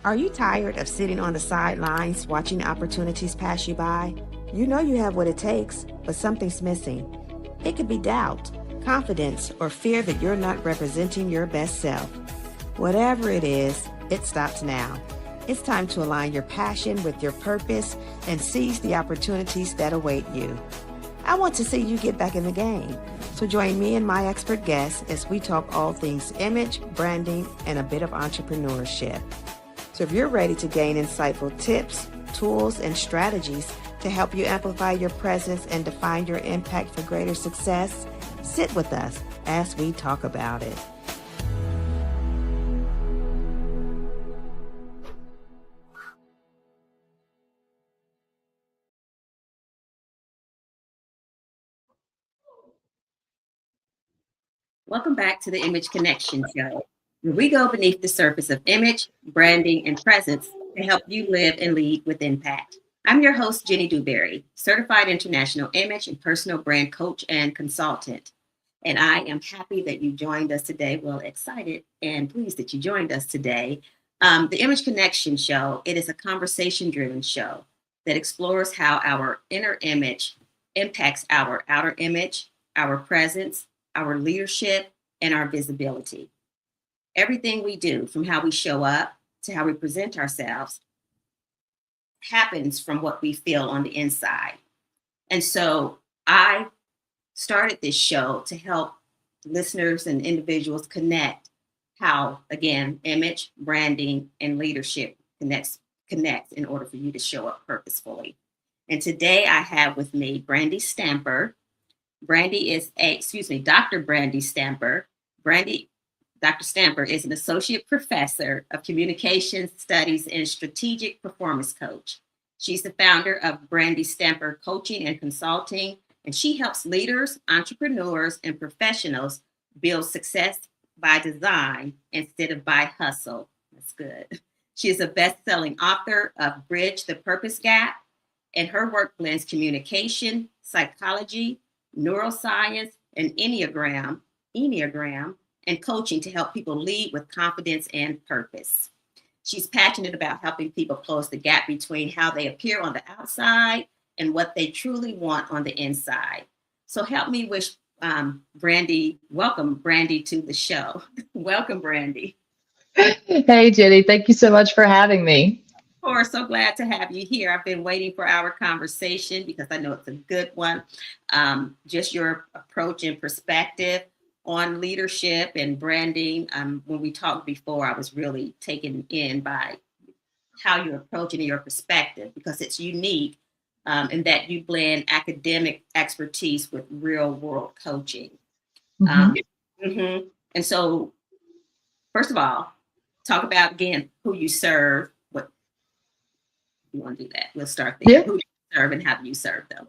Are you tired of sitting on the sidelines watching opportunities pass you by? You know you have what it takes, but something's missing. It could be doubt, confidence, or fear that you're not representing your best self. Whatever it is, it stops now. It's time to align your passion with your purpose and seize the opportunities that await you. I want to see you get back in the game. So join me and my expert guests as we talk all things image, branding, and a bit of entrepreneurship. So if you're ready to gain insightful tips, tools, and strategies to help you amplify your presence and define your impact for greater success, sit with us as we talk about it. Welcome back to the Image Connection Show, where we go beneath the surface of image, branding, and presence to help you live and lead with impact. I'm your host, Jenny Dewberry, certified international image and personal brand coach and consultant. And I am happy that you joined us today. Well, excited and pleased that you joined us today. The Image Connection Show, it is a conversation-driven show that explores how our inner image impacts our outer image, our presence, our leadership, and our visibility. Everything we do, from how we show up to how we present ourselves, happens from what we feel on the inside. And so I started this show to help listeners and individuals connect how, again, image, branding, and leadership connect in order for you to show up purposefully. And today I have with me Brandy Stamper. Dr. Brandy Stamper. Dr. Stamper is an associate professor of communication studies and strategic performance coach. She's the founder of Brandy Stamper Coaching and Consulting, and she helps leaders, entrepreneurs, and professionals build success by design instead of by hustle. That's good. She is a best-selling author of Bridge the Purpose Gap, and her work blends communication, psychology, neuroscience, and Enneagram, and coaching to help people lead with confidence and purpose. She's passionate about helping people close the gap between how they appear on the outside and what they truly want on the inside. So help me wish welcome Brandy to the show. Welcome, Brandy. Hey, Jenny, thank you so much for having me. We're so glad to have you here. I've been waiting for our conversation because I know it's a good one. Just your approach and perspective on leadership and branding. When we talked before, I was really taken in by how you're approaching your perspective because it's unique in that you blend academic expertise with real world coaching. And so, first of all, talk about, again, who you serve. You want to do that? We'll start there. Yeah. Who do you serve and how do you serve them?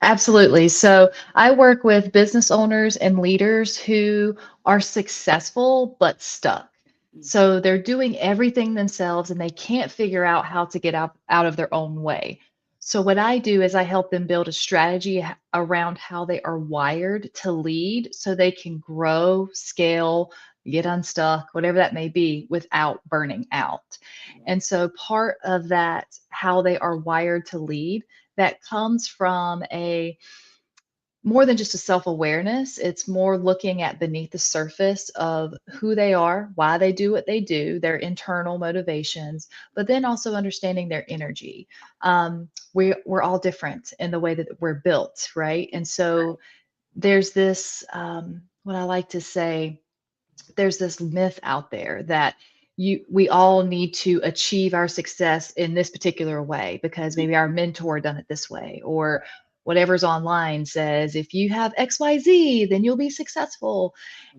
Absolutely. So I work with business owners and leaders who are successful but stuck. So they're doing everything themselves and they can't figure out how to get out of their own way. So what I do is I help them build a strategy around how they are wired to lead so they can grow, scale, get unstuck, whatever that may be, without burning out. And so part of that, how they are wired to lead, that comes from a more than just a self-awareness. It's more looking at beneath the surface of who they are, why they do what they do, their internal motivations, but then also understanding their energy. We're all different in the way that we're built, right? And so there's this, what I like to say, there's this myth out there that we all need to achieve our success in this particular way because maybe our mentor done it this way, or whatever's online says if you have XYZ then you'll be successful.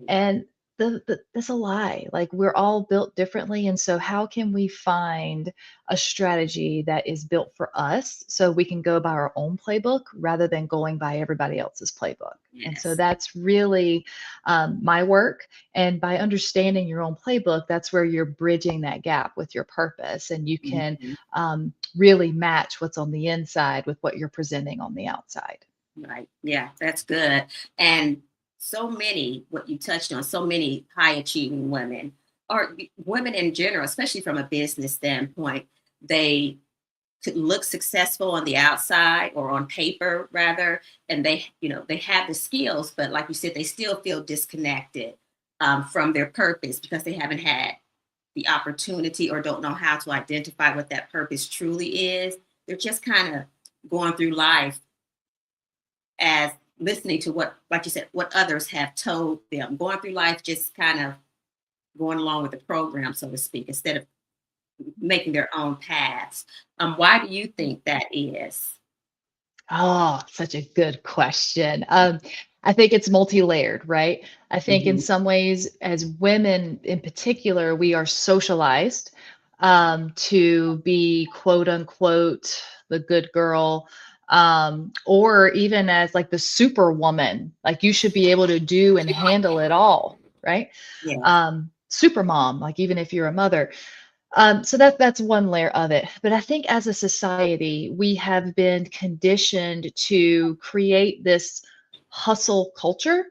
And that's a lie. Like, we're all built differently, and so how can we find a strategy that is built for us so we can go by our own playbook rather than going by everybody else's playbook? Yes. And so that's really my work. And by understanding your own playbook, that's where you're bridging that gap with your purpose, and you can really match what's on the inside with what you're presenting on the outside. Right. Yeah, that's good. And so many, what you touched on, so many high achieving women or women in general, especially from a business standpoint, they could look successful on the outside or on paper rather, and they have the skills, but like you said, they still feel disconnected from their purpose because they haven't had the opportunity or don't know how to identify what that purpose truly is. They're just kind of going through life as listening to what, like you said, what others have told them, going through life just kind of going along with the program, so to speak, instead of making their own paths. Why do you think that is? Oh, such a good question. I think it's multi-layered, right? I think in Mhm. some ways, as women in particular, we are socialized to be quote unquote the good girl, or even as like the superwoman, like you should be able to do and handle it all, right? Yeah. Super mom, like even if you're a mother. So that's one layer of it. But I think as a society, we have been conditioned to create this hustle culture,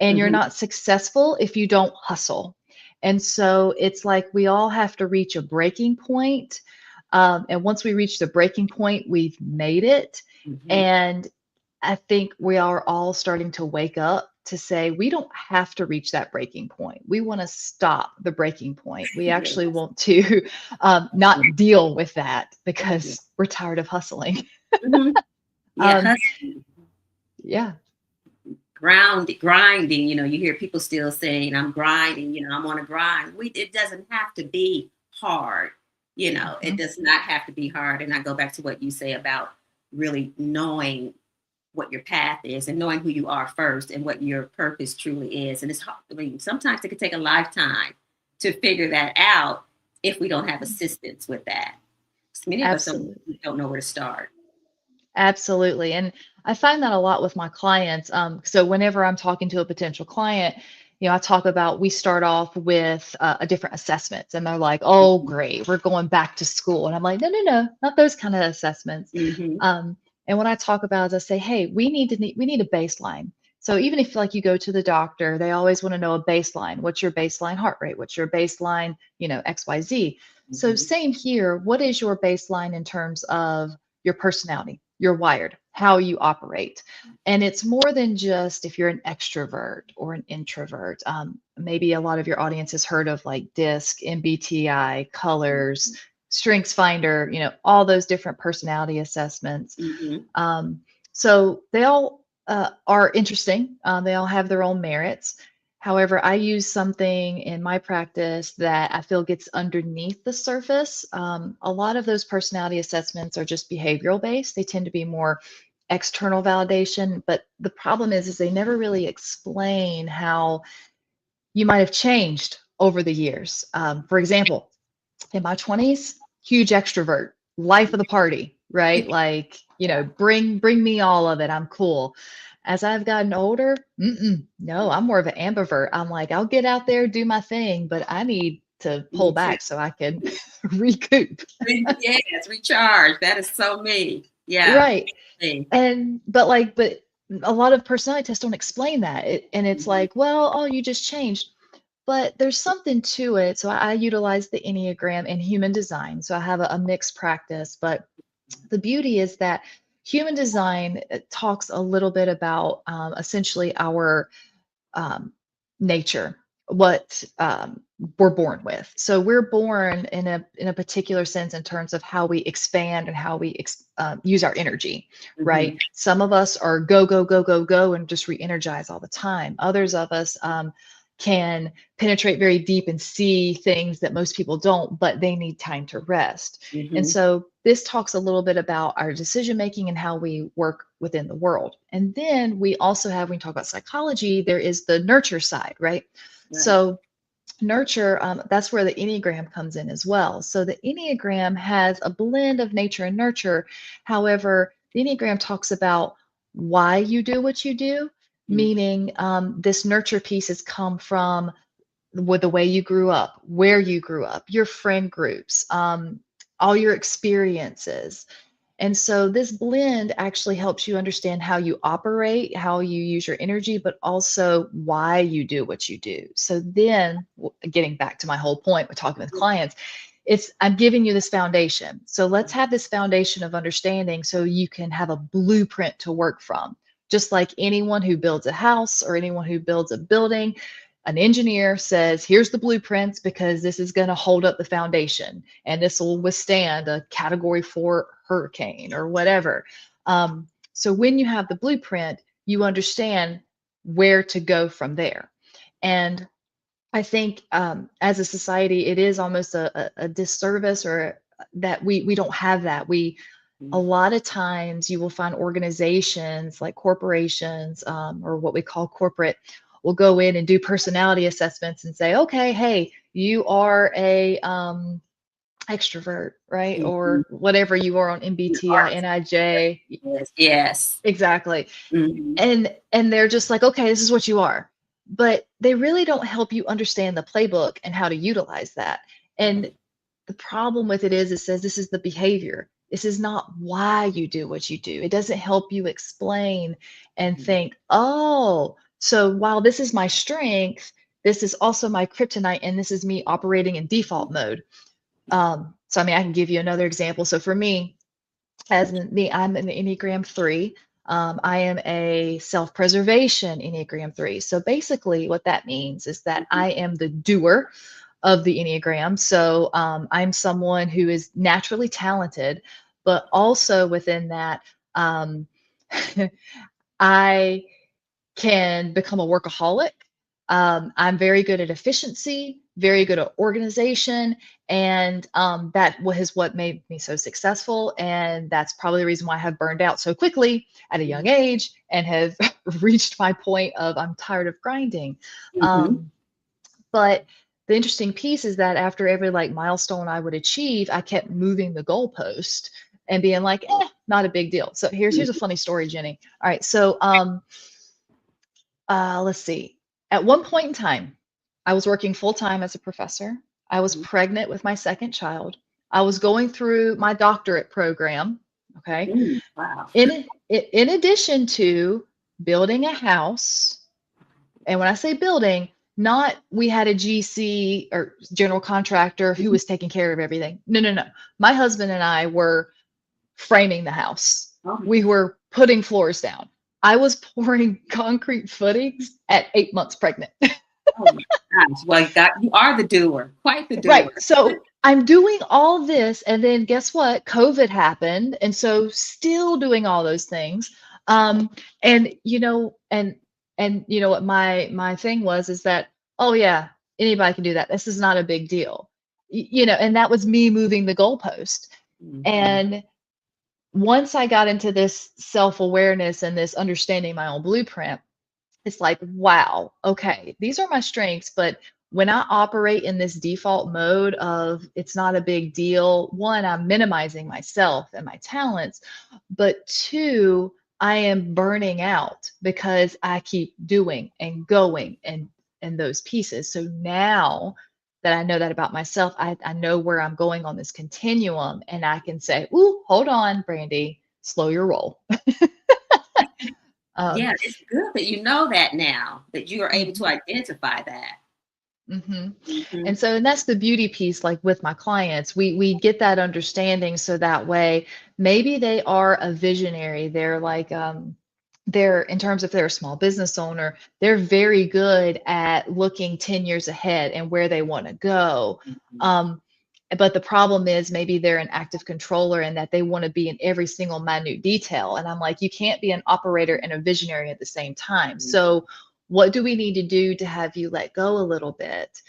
and you're Hmm. not successful if you don't hustle. And so it's like we all have to reach a breaking point. And once we reach the breaking point, we've made it. Hmm. And I think we are all starting to wake up to say we don't have to reach that breaking point. We want to stop the breaking point. We Yeah. actually want to not deal with that Yeah. because we're tired of hustling. Hmm. Yeah. Um, yeah, Grinding. You hear people still saying, "I'm grinding." I'm on a grind. It doesn't have to be hard. It mhm, does not have to be hard. And I go back to what you say about really knowing what your path is and knowing who you are first and what your purpose truly is. And it's hard. I mean, sometimes it could take a lifetime to figure that out if we don't have assistance with that. Many of us absolutely. don't know where to start. Absolutely. And I find that a lot with my clients. So whenever I'm talking to a potential client, I talk about we start off with a different assessments, and they're like, "Oh, great, we're going back to school." And I'm like, "No, no, no, not those kind of assessments." Hmm. Um, and what I talk about is I say, "Hey, we need a baseline." So even if like you go to the doctor, they always want to know a baseline. What's your baseline heart rate? What's your baseline, XYZ. So Hmm. same here. What is your baseline in terms of your personality, you're wired, how you operate? And it's more than just if you're an extrovert or an introvert. Maybe a lot of your audience has heard of like DISC, MBTI, colors, strengths finder, all those different personality assessments. Hmm. um, so they all are interesting. They all have their own merits. However, I use something in my practice that I feel gets underneath the surface. A lot of those personality assessments are just behavioral based. They tend to be more external validation, but the problem is they never really explain how you might have changed over the years. For example, in my 20s, huge extrovert, life of the party, right? Like, bring me all of it. I'm cool. As I've gotten older, no, I'm more of an ambivert. I'm like, I'll get out there, do my thing, but I need to pull Me too. back so I can recoup. Yes, recharge. That is so me. Yeah. Right. Me. But a lot of personality tests don't explain that. And it's Mhm. like, well, oh, you just changed. But there's something to it. So I utilize the Enneagram in human design. So I have a mixed practice. But the beauty is that human design talks a little bit about essentially our um, nature, what we're born with. So we're born in a particular sense in terms of how we expand and how we use our energy, right? Mhm. Some of us are go go go go go and just re-energize all the time. Others of us can penetrate very deep and see things that most people don't, but they need time to rest. And Mhm. so this talks a little bit about our decision making and how we work within the world. And then we also have, when we talk about psychology, there is the nurture side, right? Right. So nurture, that's where the Enneagram comes in as well. So the Enneagram has a blend of nature and nurture. However, the Enneagram talks about why you do what you do, Mhm. meaning this nurture piece has come from with the way you grew up, where you grew up, your friend groups, all your experiences. And so this blend actually helps you understand how you operate, how you use your energy, but also why you do what you do. So then, getting back to my whole point with talking with clients, I'm giving you this foundation. So let's have this foundation of understanding so you can have a blueprint to work from. Just like anyone who builds a house or anyone who builds a building, an engineer says, here's the blueprints because this is going to hold up the foundation and this will withstand a category 4 hurricane or whatever. So when you have the blueprint, you understand where to go from there. And I think as a society, it is almost a disservice or that we don't have that. A lot of times you will find organizations like corporations or what we call corporate will go in and do personality assessments and say, okay, hey, you are a extrovert, right? Or whatever you are on MBTI, NIJ. Yes. Exactly. And they're just like, okay, this is what you are. But they really don't help you understand the playbook and how to utilize that. And the problem with it says this is the behavior. This is not why you do what you do. It doesn't help you explain and think, oh, so while this is my strength, this is also my kryptonite, and this is me operating in default mode. So, I mean, I can give you another example. So for me, I'm an Enneagram 3. I am a self-preservation Enneagram 3. So basically what that means is that I am the doer of the Enneagram. So I'm someone who is naturally talented, but also within that, I can become a workaholic. I'm very good at efficiency, very good at organization, and that is what made me so successful. And that's probably the reason why I have burned out so quickly at a young age and have reached my point of I'm tired of grinding. But the interesting piece is that after every like milestone I would achieve, I kept moving the goalpost and being like, not a big deal. So here's a funny story, Jenny. All right, so let's see. At one point in time, I was working full time as a professor. I was pregnant with my second child. I was going through my doctorate program. Okay. Wow. In addition to building a house, and when I say building, not we had a GC or general contractor who was taking care of everything. No. My husband and I were framing the house. We were putting floors down. I was pouring concrete footings at 8 months pregnant. Oh my gosh. Well, you are the doer, quite the doer. Right. So I'm doing all this, and then guess what? COVID happened. And so still doing all those things. And you know what my thing is that, oh yeah, anybody can do that. This is not a big deal. And that was me moving the goalpost. And once I got into this self-awareness and this understanding my own blueprint, it's like, wow, okay, these are my strengths, but when I operate in this default mode of it's not a big deal, one, I'm minimizing myself and my talents, but two, I am burning out because I keep doing and going and those pieces. So now that I know that about myself, I know where I'm going on this continuum, and I can say, ooh, hold on, Brandy, slow your roll. Yeah, it's good that you know that now, that you are able to identify that. And so, and that's the beauty piece, like with my clients, we get that understanding. So that way, maybe they are a visionary. They're like, they're in terms of they're a small business owner, they're very good at looking 10 years ahead and where they want to go. But the problem is maybe they're an active controller and that they want to be in every single minute detail. And I'm like, you can't be an operator and a visionary at the same time. So what do we need to do to have you let go a little bit?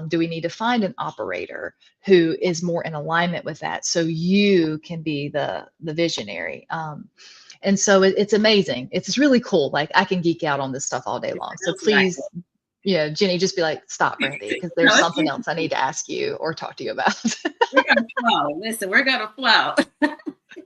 Do we need to find an operator who is more in alignment with that so you can be the visionary? And so it's amazing. It's really cool. Like I can geek out on this stuff all day long. So please, Jenny, just be like, stop, Brandy, because there's something else I need to ask you or talk to you about. We're going to flow. Listen, we're going to flow.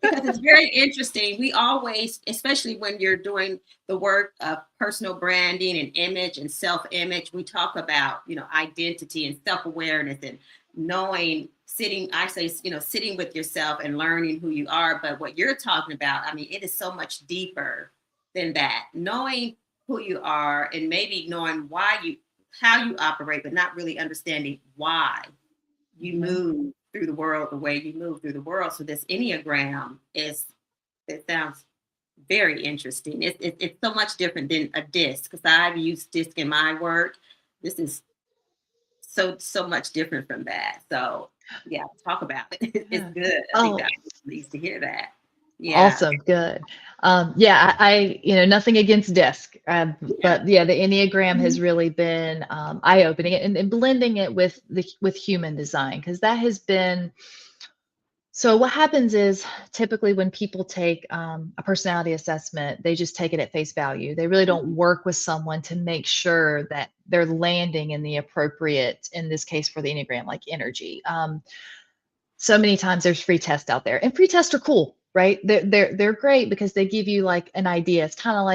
Because it's very interesting. We always, especially when you're doing the work of personal branding and image and self-image, we talk about, identity and self-awareness and knowing I say, sitting with yourself and learning who you are. But what you're talking about, I mean, it is so much deeper than that. Knowing who you are and maybe knowing how you operate, but not really understanding why you move through the world the way you move through the world. So this Enneagram it sounds very interesting. It's so much different than a disc, because I've used disc in my work. This is so much different from that. So yeah, talk about it. It's Yeah. good. I think Oh, that needs to hear that. Yeah. awesome. Good. Yeah, nothing against disc, Yeah. but yeah, the Enneagram Mhm. has really been eye-opening and blending it with human design, because that has been. So what happens is typically when people take a personality assessment, they just take it at face value. They really don't work with someone to make sure that they're landing in the appropriate, in this case for the Enneagram, like energy. So many times there's free tests out there, and free tests are cool, right? They're great because they give you like an idea. It's kind of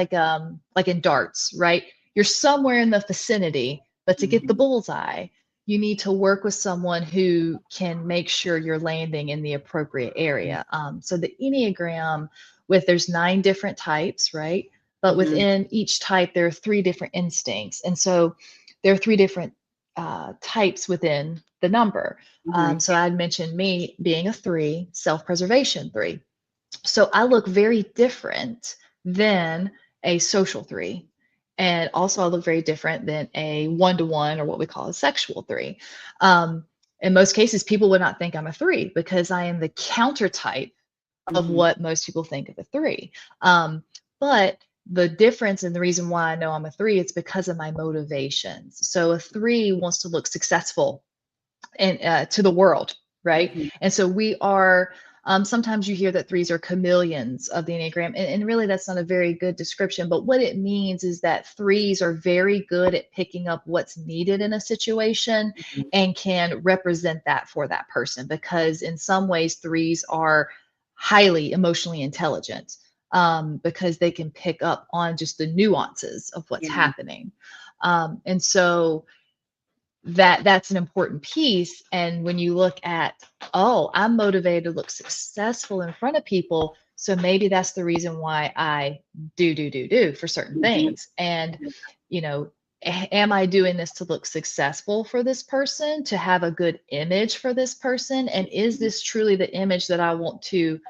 like in darts, right? You're somewhere in the vicinity, but to get the Mhm. bullseye, you need to work with someone who can make sure you're landing in the appropriate area. So the Enneagram, there's 9 different types, right? But Mhm. within each type, there are 3 different instincts, and so there are 3 different types within the number. Mhm. So I'd mentioned me being a 3, self-preservation 3. So I look very different than a social 3. And also I look very different than a one-to-one, or what we call a sexual 3. In most cases, people would not think I'm a 3 because I am the counter type of Mhm. what most people think of a 3. But the difference, and the reason why I know I'm a 3, it's because of my motivations. So a 3 wants to look successful and to the world, right? Mhm. And so we are. Sometimes you hear that 3s are chameleons of the Enneagram, and really that's not a very good description. But what it means is that 3s are very good at picking up what's needed in a situation Mhm. and can represent that for that person, because in some ways 3s are highly emotionally intelligent, because they can pick up on just the nuances of what's Yeah. happening. And so that's an important piece. And when you look at, oh, I'm motivated to look successful in front of people, so maybe that's the reason why I do for certain Mhm. things. And you know am I doing this to look successful for this person, to have a good image for this person, and is this truly the image that I want to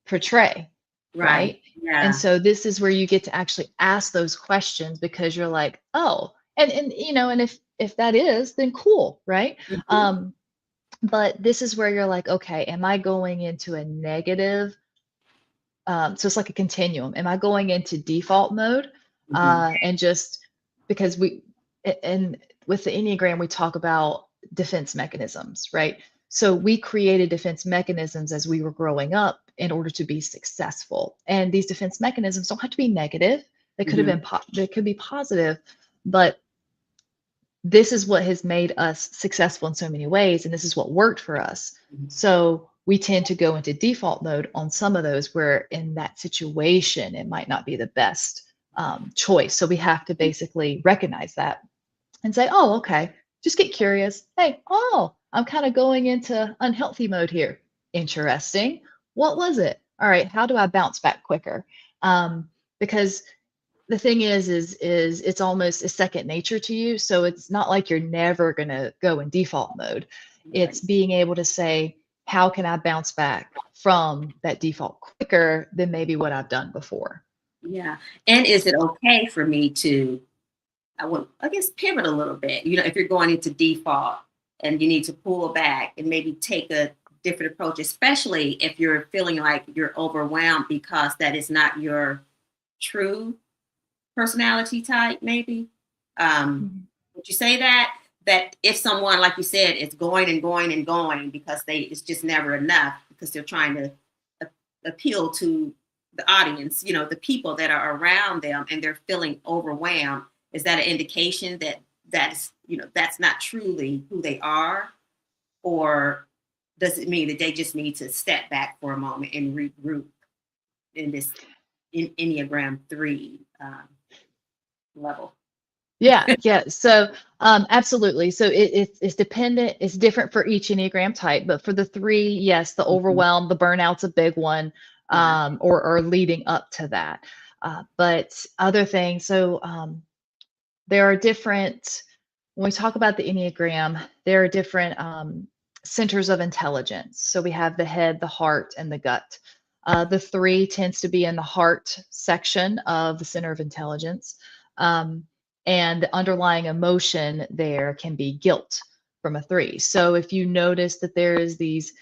portray, Right. right? And Yeah. so this is where you get to actually ask those questions, because you're like, oh, and if that is, then cool, right? Mhm. um but this is where you're like, okay, am I going into a negative, so it's like a continuum. Am I going into default mode, Mhm. and just because and with the Enneagram, we talk about defense mechanisms, right? So we created defense mechanisms as we were growing up in order to be successful. And these defense mechanisms don't have to be negative. They could have Mhm. been they could be positive, but this is what has made us successful in so many ways, and this is what worked for us. Mhm. So we tend to go into default mode on some of those, where in that situation it might not be the best choice. So we have to basically recognize that and say, oh, okay, just get curious. Hey, oh, I'm kind of going into unhealthy mode here. Interesting. What was it? All right, how do I bounce back quicker? Because the thing is it's almost a second nature to you. So it's not like you're never going to go in default mode. It's Right. being able to say, how can I bounce back from that default quicker than maybe what I've done before? Yeah. And is it okay for me to, I guess, pivot a little bit? If you're going into default and you need to pull back and maybe take a different approach, especially if you're feeling like you're overwhelmed because that is not your true personality type, maybe. Mhm. Would you say that if someone, like you said, is going and going and going because it's just never enough, because they're trying to appeal to the audience, the people that are around them, and they're feeling overwhelmed, is that an indication that that's not truly who they are? Or does it mean that they just need to step back for a moment and regroup in this Enneagram 3 level? Yeah. So, absolutely. So it's dependent. It's different for each Enneagram type, but for the three, yes, the Mhm. overwhelm, the burnout's a big one, Yeah. or leading up to that. But other things. So, there are different. When we talk about the Enneagram, there are different centers of intelligence. So we have the head, the heart, and the gut. The three tends to be in the heart section of the center of intelligence. Um, and the underlying emotion there can be guilt from a three. So if you notice that there is these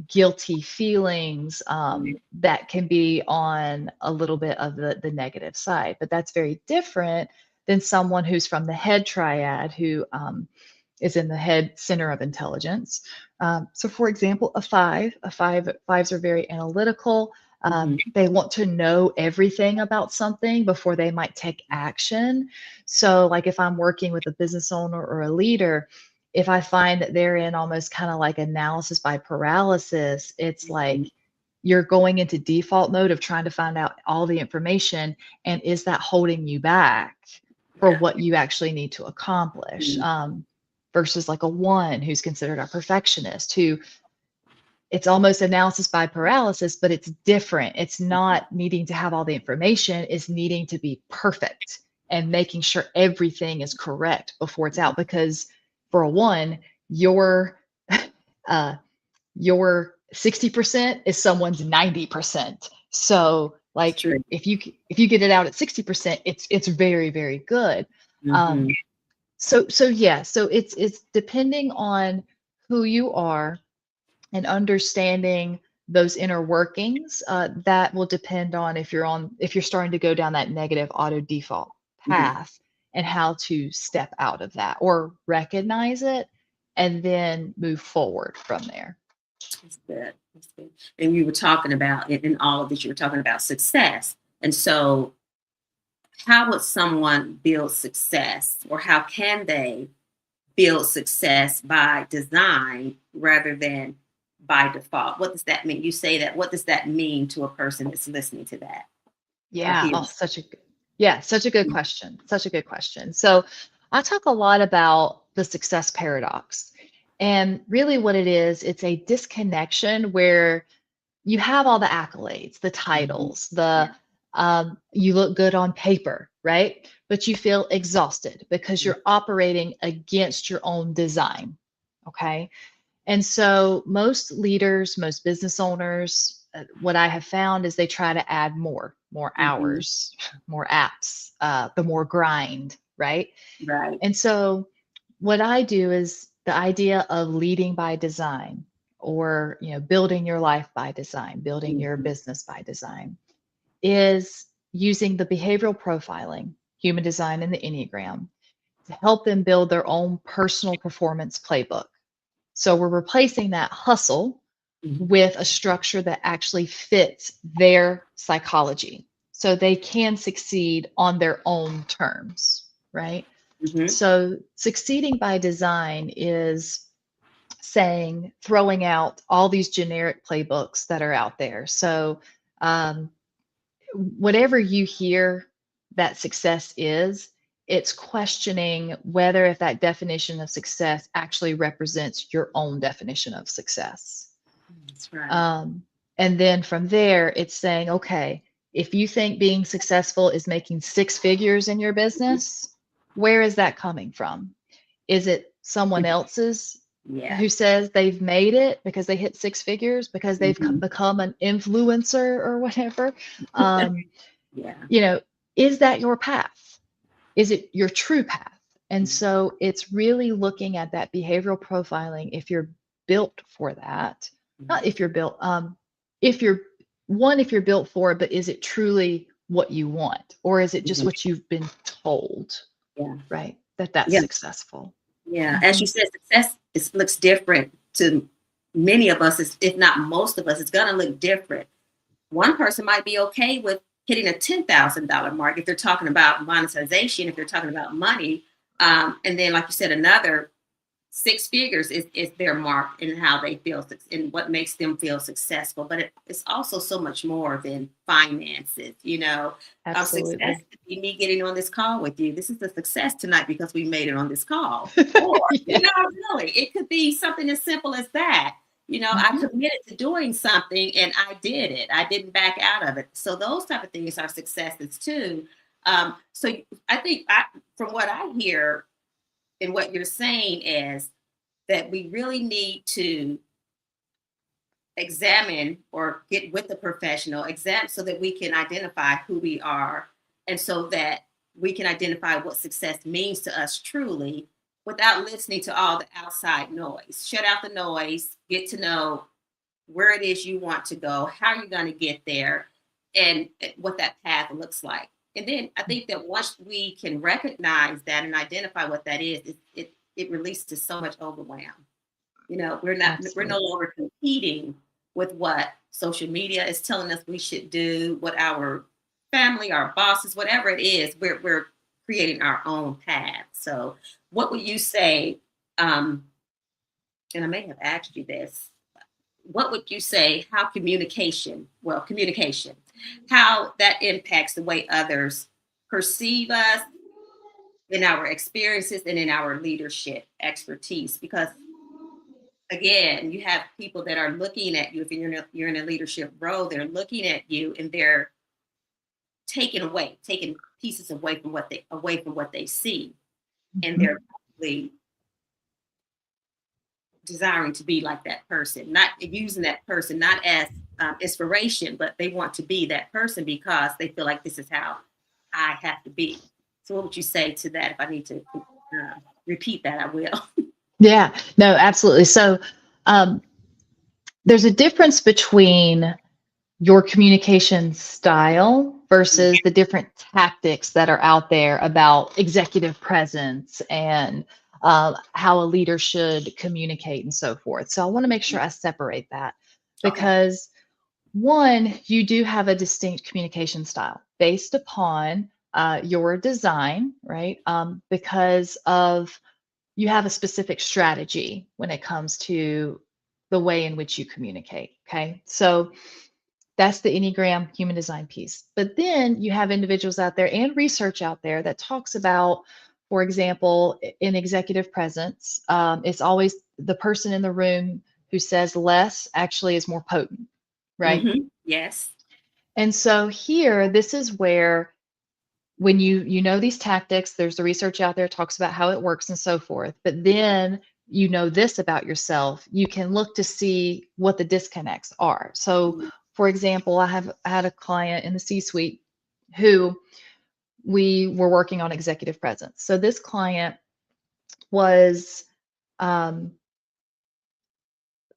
guilty feelings, that can be on a little bit of the negative side, but that's very different than someone who's from the head triad who is in the head center of intelligence. So for example, fives are very analytical. Mhm. They want to know everything about something before they might take action. So like if I'm working with a business owner or a leader, if I find that they're in almost kind of like analysis by paralysis, it's like Mhm. you're going into default mode of trying to find out all the information. And is that holding you back for Yeah. what you actually need to accomplish? Mhm. Versus like a one who's considered a perfectionist, who it's almost analysis by paralysis, but it's different. It's not needing to have all the information, it's needing to be perfect and making sure everything is correct before it's out. Because for a one, your uh, your 60% is someone's 90%. So It's like true. if you get it out at 60%, it's very, very good. Mhm. Um, so it's depending on who you are and understanding those inner workings, that will depend on if you're starting to go down that negative auto default Mhm. path, and how to step out of that or recognize it and then move forward from there. That's good. That's good. And you were talking about in all of this, you were talking about success. And so, how would someone build success, or how can they build success by design rather than by default? What does that mean? You say that. What does that mean to a person that's listening to that or Yeah. Oh, hears? such a good question. Such a good question. So I talk a lot about the success paradox. And really what it is, it's a disconnection where you have all the accolades, the Mhm. titles, Yeah. you look good on paper, right? But you feel exhausted because Mhm. you're operating against your own design. Okay. And so most leaders, most business owners, what I have found is they try to add more Mhm. hours, more apps, the more grind, right? Right. And so what I do is the idea of leading by design, or building your life by design, building your Mhm. business by design, is using the behavioral profiling, human design, and the Enneagram to help them build their own personal performance playbook. So we're replacing that hustle Mhm. with a structure that actually fits their psychology so they can succeed on their own terms, right? Mhm. So succeeding by design is saying, throwing out all these generic playbooks that are out there. So, um, whatever you hear that success is, it's questioning whether if that definition of success actually represents your own definition of success. That's right. Um, and then from there, it's saying, okay, if you think being successful is making six figures in your Mhm. business, where is that coming from? Is it someone else's Yeah. who says they've made it because they hit six figures because they've Mhm. become an influencer or whatever? Um, Yeah. you know, is that your path? Is it your true path? And Mhm. so it's really looking at that behavioral profiling. If you're built for that, not Mhm. if you're built, if you're one, if you're built for it, but is it truly what you want? Or is it just Mhm. what you've been told, Yeah. right? That's Yeah. successful. Yeah. As you Mhm. said, success looks different to many of us, if not most of us. It's going to look different. One person might be okay with hitting a $10,000 mark if they're talking about monetization, if they're talking about money. And then, like you said, another six figures is their mark in how they feel and what makes them feel successful. But it's also so much more than finances, you know. Success Absolutely. could be me getting on this call with you. This is a success tonight because we made it on this call. Or, Yeah. really, it could be something as simple as that. I Mhm. committed to doing something and I did it. I didn't back out of it. So those type of things are successes too. So I think from what I hear and what you're saying is that we really need to examine or get with the professional exam so that we can identify who we are and so that we can identify what success means to us truly without listening to all the outside noise. Shut out the noise, get to know where it is you want to go, how you're going to get there, and what that path looks like. And then I think that once we can recognize that and identify what that is, it releases so much overwhelm. We're no Absolutely. longer competing with what social media is telling us we should do, what our family, our bosses, whatever it is, we're creating our own path. So what would you say, and I may have asked you this, what would you say how communication, how that impacts the way others perceive us in our experiences and in our leadership expertise? Because again, you have people that are looking at you. If you're in a leadership role, they're looking at you and they're taking pieces away from what they see, and Mhm. they're probably desiring to be like that person, not using that person not as inspiration, but they want to be that person because they feel like this is how I have to be. So, what would you say to that? If I need to repeat that, I will. Yeah, no, absolutely. So um, there's a difference between your communication style versus the different tactics that are out there about executive presence and how a leader should communicate and so forth. So I want to make sure I separate that Okay. because one, you do have a distinct communication style based upon your design, right? Because of you have a specific strategy when it comes to the way in which you communicate. Okay. So that's the Enneagram human design piece. But then you have individuals out there and research out there that talks about, for example, in executive presence, it's always the person in the room who says less actually is more potent, right? Yes. And so here, this is where when you know these tactics, there's the research out there talks about how it works and so forth. But then you know this about yourself, you can look to see what the disconnects are. So, for example, I had a client in the C-suite who we were working on executive presence. So this client was um,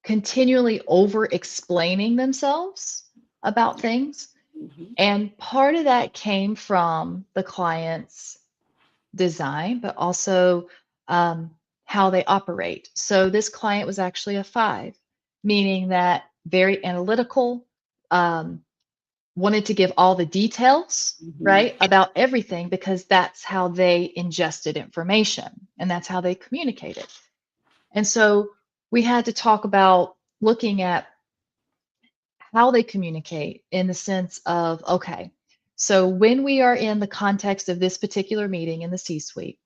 continually over explaining themselves about things. Mm-hmm. And part of that came from the client's design, but also how they operate. So this client was actually a 5, meaning that very analytical, um, wanted to give all the details, Mm-hmm. right, about everything because that's how they ingested information and that's how they communicated. And so we had to talk about looking at how they communicate in the sense of, okay, so when we are in the context of this particular meeting in the C suite,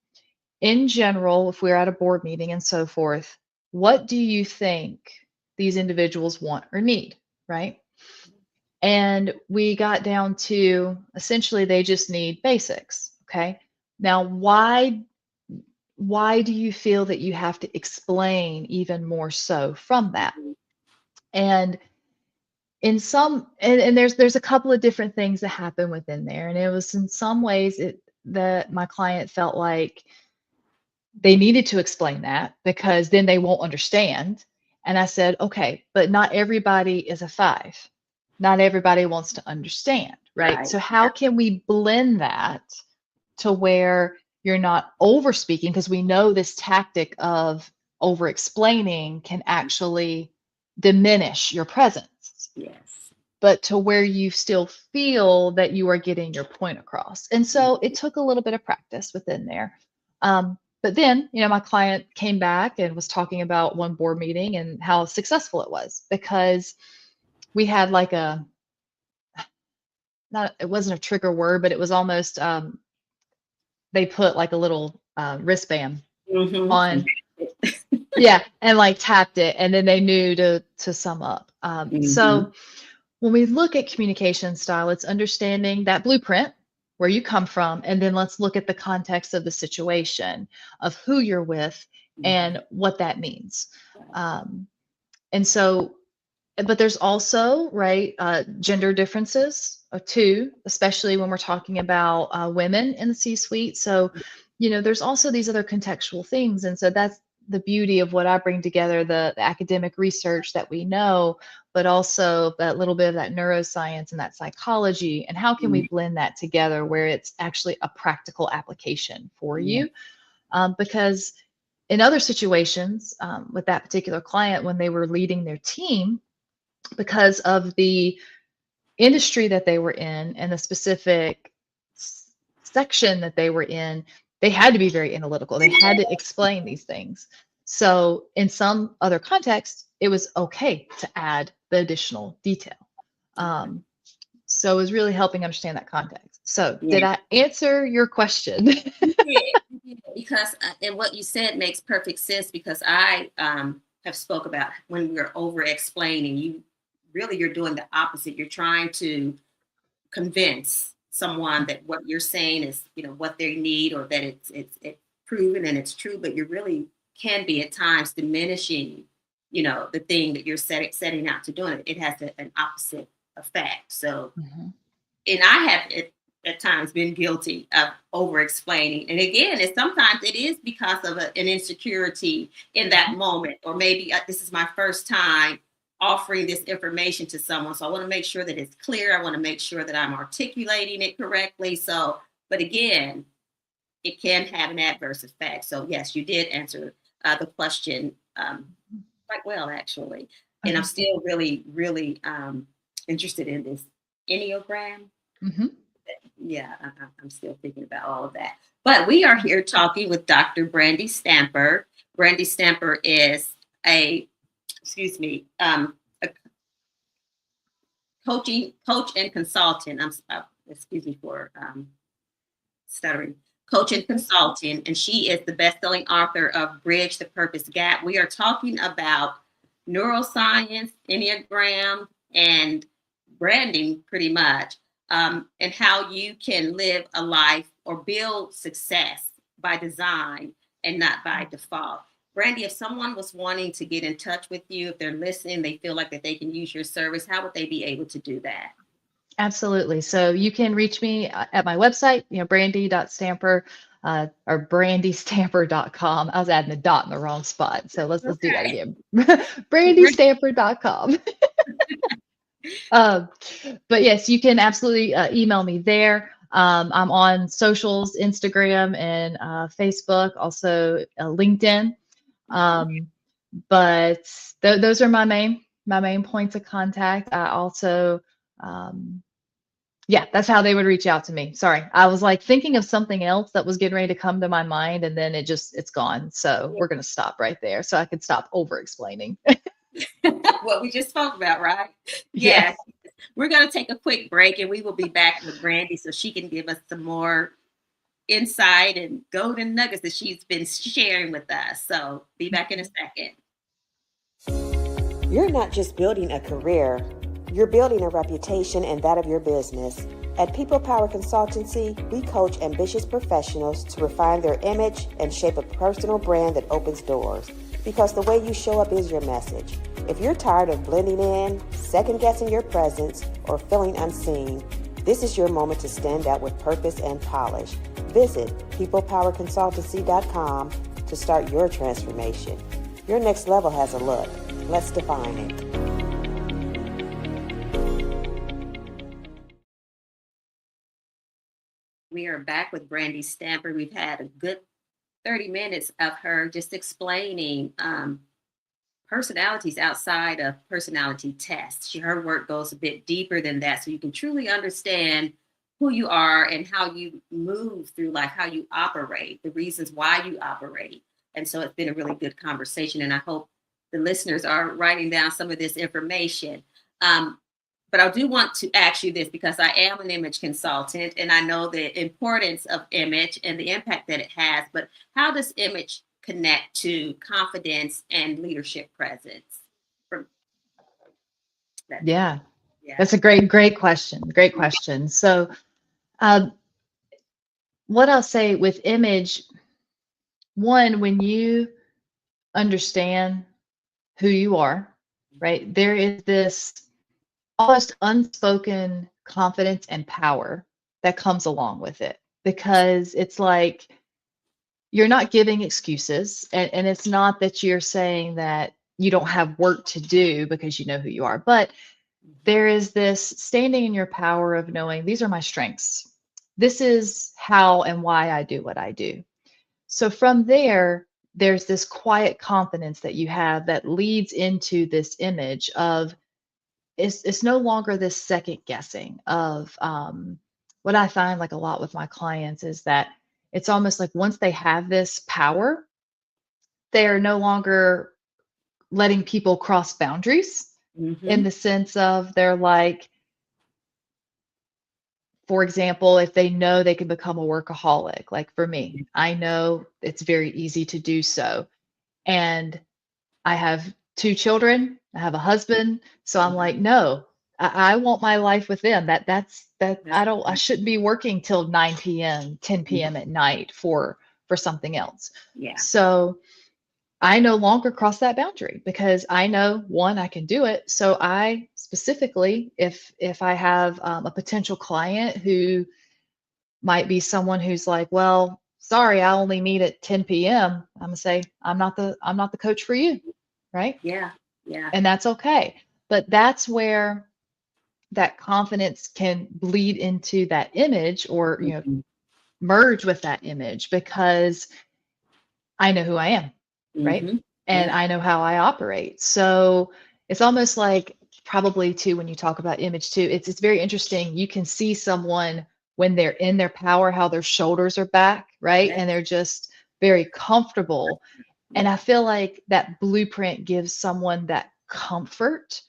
in general, if we're at a board meeting and so forth, what do you think these individuals want or need, right? And we got down to essentially they just need basics, okay? Now, why do you feel that you have to explain even more so from that? And in some and there's a couple of different things that happen within there. And it was in some ways it that my client felt like they needed to explain that because then they won't understand. And I said, okay, but not everybody is a 5. Not everybody wants to understand, right? Right. So how can we blend that to where you're not over speaking? Because we know this tactic of over explaining can actually diminish your presence, Yes. but to where you still feel that you are getting your point across. And so it took a little bit of practice within there. But then, my client came back and was talking about one board meeting and how successful it was because we had like it wasn't a trigger word, but it was almost, they put like a little wristband Mm-hmm. on, yeah, and like tapped it, and then they knew to sum up. Mm-hmm. So when we look at communication style, it's understanding that blueprint, where you come from, and then let's look at the context of the situation, of who you're with, and what that means. Um, and so, but there's also, right, gender differences too, especially when we're talking about women in the C-suite. So, there's also these other contextual things. And so that's the beauty of what I bring together, the academic research that we know, but also that little bit of that neuroscience and that psychology. And how can we blend that together where it's actually a practical application for you? Because in other situations, with that particular client, when they were leading their team, because of the industry that they were in and the specific section that they were in, they had to be very analytical. They had to explain these things. So in some other context, it was okay to add the additional detail. So it was really helping understand that context. So Yeah. did I answer your question? Because and what you said makes perfect sense, because I have spoke about when we're over explaining, you're doing the opposite. You're trying to convince someone that what you're saying is, what they need, or that it's proven and it's true, but you really can be at times diminishing, the thing that you're setting out to do. It has an opposite effect. So, and I have at times been guilty of over explaining. And again, sometimes it is because of an insecurity in that moment, or maybe this is my first time offering this information to someone. So I want to make sure that it's clear. I want to make sure that I'm articulating it correctly. So, but again, it can have an adverse effect. So yes, you did answer the question quite well, actually. And I'm still really, really interested in this Enneagram. Yeah, I'm still thinking about all of that. But we are here talking with Dr. Brandy Stamper. Brandy Stamper is a coach and consultant. Excuse me for stuttering. Coach and consultant, and she is the best-selling author of Bridge the Purpose Gap. We are talking about neuroscience, Enneagram, and branding, pretty much, and how you can live a life or build success by design and not by default. Brandy, if someone was wanting to get in touch with you, if they're listening, they feel like that they can use your service, how would they be able to do that? Absolutely. So you can reach me at my website, brandy.stamper, or brandystamper.com. I was adding a dot in the wrong spot. So let's do that again. brandystamper.com. But yes, you can absolutely email me there. I'm on socials, Instagram and Facebook, also LinkedIn. But those are my main points of contact. I also, yeah, that's how they would reach out to me. Sorry, I was like thinking of something else that was getting ready to come to my mind, and then it's gone. So we're gonna stop right there, so I could stop over explaining. What we just spoke about, right? Yes. We're going to take a quick break, and we will be back with Brandy so she can give us some more insight and golden nuggets that she's been sharing with us. So be back in a second. You're not just building a career, you're building a reputation and that of your business. At People Power Consultancy, we coach ambitious professionals to refine their image and shape a personal brand that opens doors. Because the way you show up is your message. If you're tired of blending in, second-guessing your presence, or feeling unseen, this is your moment to stand out with purpose and polish. Visit peoplepowerconsultancy.com to start your transformation. Your next level has a look. Let's define it. We are back with Brandy Stamper. We've had a good 30 minutes of her just explaining personalities outside of personality tests. Her work goes a bit deeper than that, so you can truly understand who you are and how you move through life, how you operate, the reasons why you operate. And so it's been a really good conversation. And I hope the listeners are writing down some of this information. But I do want to ask you this, because I am an image consultant and I know the importance of image and the impact that it has. But how does image connect to confidence and leadership presence? Yeah, Yeah. that's a great question. Great question. So, um, what I'll say with image, one, when you understand who you are, right, there is this almost unspoken confidence and power that comes along with it, because it's like you're not giving excuses, and it's not that you're saying that you don't have work to do because you know who you are, but there is this standing in your power of knowing these are my strengths. This is how and why I do what I do. So from there, there's this quiet confidence that you have that leads into this image of it's no longer this second guessing of what I find like a lot with my clients is that it's almost like once they have this power, they're no longer letting people cross boundaries in Mm-hmm. the sense of they're like, for example, if they know they can become a workaholic, like for me, I know it's very easy to do so. And I have two children, I have a husband. So I'm like, no, I want my life with them. That I shouldn't be working till 9 p.m., 10 p.m. at night for something else. Yeah. So I no longer cross that boundary because I know, one, I can do it. So I specifically, if I have a potential client who might be someone who's like, well, sorry, I only meet at 10 p.m. I'm gonna say, I'm not the coach for you, right? Yeah. Yeah. And that's okay. But that's where that confidence can bleed into that image, or Mm-hmm. merge with that image, because I know who I am, right? Mm-hmm. And Yeah. I know how I operate. So it's almost like, probably too, when you talk about image too, it's very interesting. You can see someone when they're in their power, how their shoulders are back, right? Yeah. And they're just very comfortable. And Yeah. I feel like that blueprint gives someone that comfort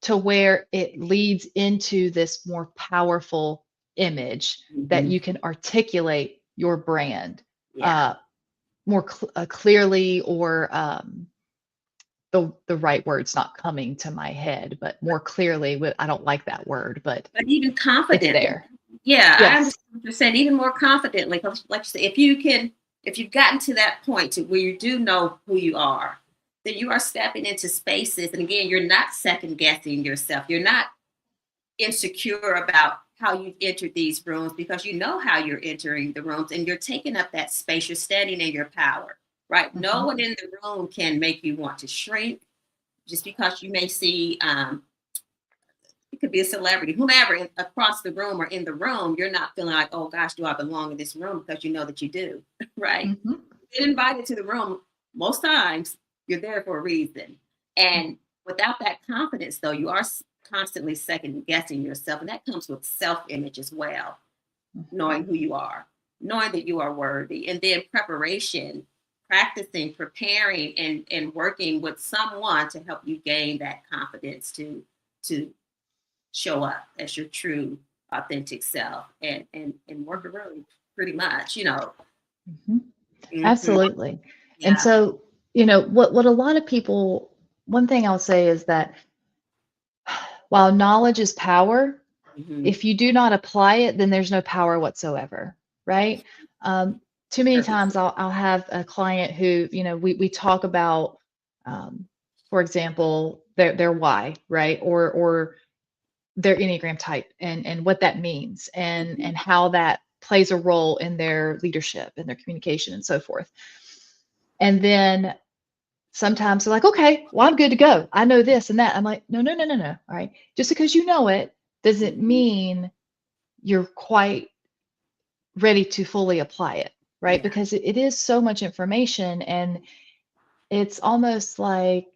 to where it leads into this more powerful image that Mm-hmm. you can articulate your brand Yeah. uh, more clearly, or the right word's not coming to my head, but more clearly. I don't like that word, but But even it's confidently. there. Yeah, I Yes. understand what you're saying. Even more confidently, 'cause like you say, if you've gotten to that point to where you do know who you are, then you are stepping into spaces. And again, you're not second guessing yourself. You're not insecure about how you've entered these rooms, because you know how you're entering the rooms and you're taking up that space. You're standing in your power, right? No Mhm. one in the room can make you want to shrink just because you may see, it could be a celebrity, whomever across the room or in the room. You're not feeling like, oh gosh, do I belong in this room? Because you know that you do, right? Mhm. Get invited to the room. Most times you're there for a reason. And without that confidence, though, you are constantly second guessing yourself. And that comes with self image as well, knowing who you are, knowing that you are worthy, and then preparation, practicing, preparing, and working with someone to help you gain that confidence to show up as your true authentic self and work around pretty much, Mhm. Mhm. Absolutely. And Yeah. so, what a lot of people, one thing I'll say is that while knowledge is power, Mhm. if you do not apply it, then there's no power whatsoever, right? Too many Perfect. times I'll have a client who, we talk about, um, for example, their why, right? Or their Enneagram type, and what that means, Mhm. and how that plays a role in their leadership and their communication and so forth. And then sometimes they're like, okay, well, I'm good to go. I know this and that. I'm like, no, no, no, no, no. All right. Just because you know it doesn't Mhm. mean you're quite ready to fully apply it, right? Yeah. Because it is so much information, and it's almost like,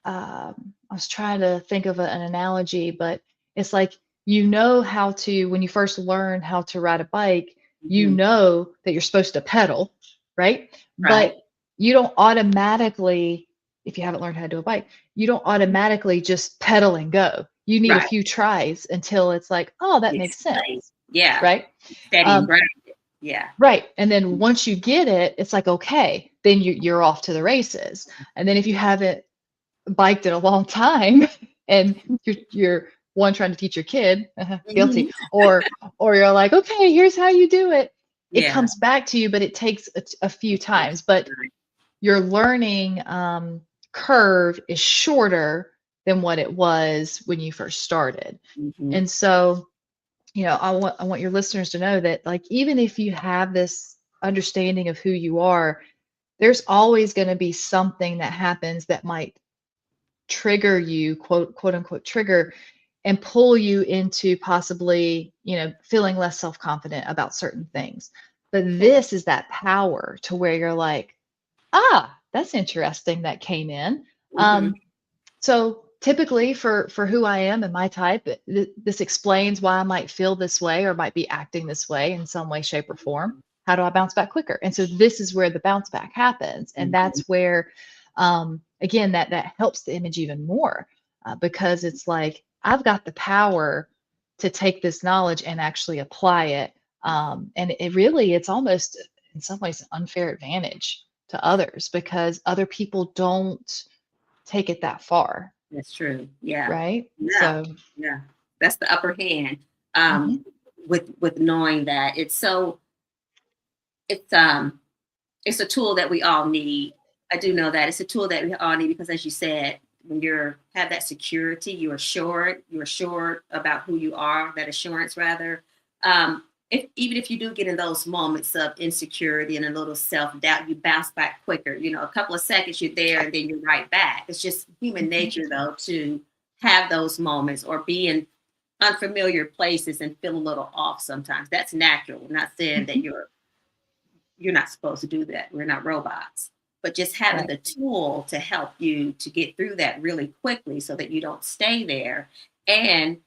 I was trying to think of an analogy, but it's like you know how to, when you first learn how to ride a bike, you Mhm. know that you're supposed to pedal, right? Right. But you don't automatically, if you haven't learned how to do a bike, you don't automatically just pedal and go. You need a Right. few tries until it's like, oh, that makes sense, Explain. Yeah. right? Steady and Um, grounded. Yeah. right. And then once you get it, it's like, okay, then you're off to the races. And then if you haven't biked in a long time and you're one trying to teach your kid, Mhm. guilty, or you're like, okay, here's how you do it. It Yeah. comes back to you, but it takes a few It takes times. But time. your learning curve is shorter than what it was when you first started. Mhm. And so, I want your listeners to know that, like, even if you have this understanding of who you are, there's always going to be something that happens that might trigger you, quote unquote trigger, and pull you into possibly, feeling less self-confident about certain things. But this is that power to where you're like, that's interesting that came in. Mhm. So typically for who I am and my type, this explains why I might feel this way or might be acting this way in some way, shape, or form. How do I bounce back quicker? And so this is where the bounce back happens, and Mhm. that's where, again, that helps the image even more, because it's like I've got the power to take this knowledge and actually apply it, and it's almost in some ways an unfair advantage to others because other people don't take it that far, That's true. Yeah. right? Yeah. So, Yeah. That's the upper hand. Um, mhm, with knowing that it's it's a tool that we all need. I do know that it's a tool that we all need because, as you said, when you're have that security, you're assured about who you are, that assurance rather. If even if you do get in those moments of insecurity and a little self-doubt, you bounce back quicker. A couple of seconds you're there and then you're right back. It's just human mhm, nature though to have those moments or be in unfamiliar places and feel a little off sometimes. That's natural. I'm not saying that mhm, you're not supposed to do that. We're not robots. But just having right. the tool to help you to get through that really quickly so that you don't stay there and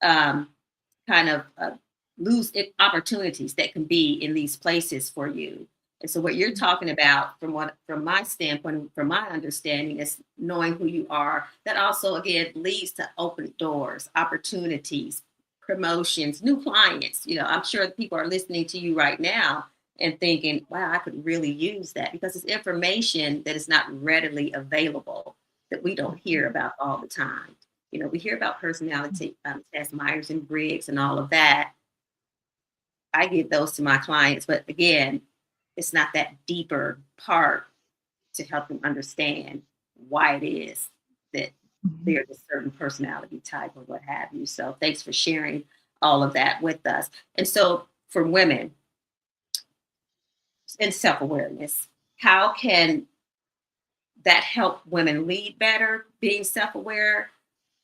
um, kind of lose opportunities that can be in these places for you. And so what you're Mhm, talking about from my standpoint, from my understanding is knowing who you are. That also again leads to open doors, opportunities, promotions, new clients. I'm sure people are listening to you right now and thinking, wow, I could really use that because it's information that is not readily available that we don't mhm, hear about all the time. We hear about personality tests, Myers and Briggs, and all of that. I give those to my clients, but again, it's not that deeper part to help them understand why it is that mhm. they're a certain personality type or what have you. So thanks for sharing all of that with us. And so for women in self-awareness, how can that help women lead better, being self-aware,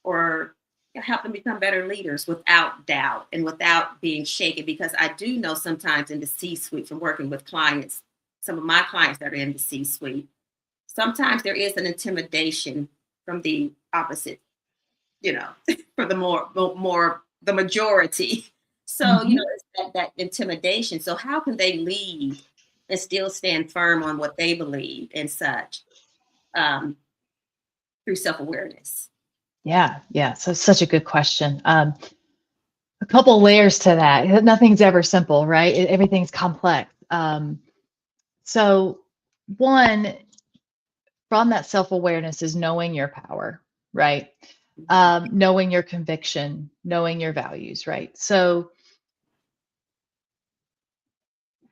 or help them become better leaders without doubt and without being shaken? Because I do know sometimes in the C-suite from working with clients, some of my clients that are in the C-suite, sometimes there is an intimidation from the opposite, for the more the majority. So, Mhm. it's that intimidation. So how can they lead and still stand firm on what they believe and such um, through self-awareness? Yeah, yeah. So such a good question. A couple layers to that. Nothing's ever simple, right? Everything's complex. So one from that self-awareness is knowing your power, right? Mhm. Knowing your conviction, knowing your values, right? So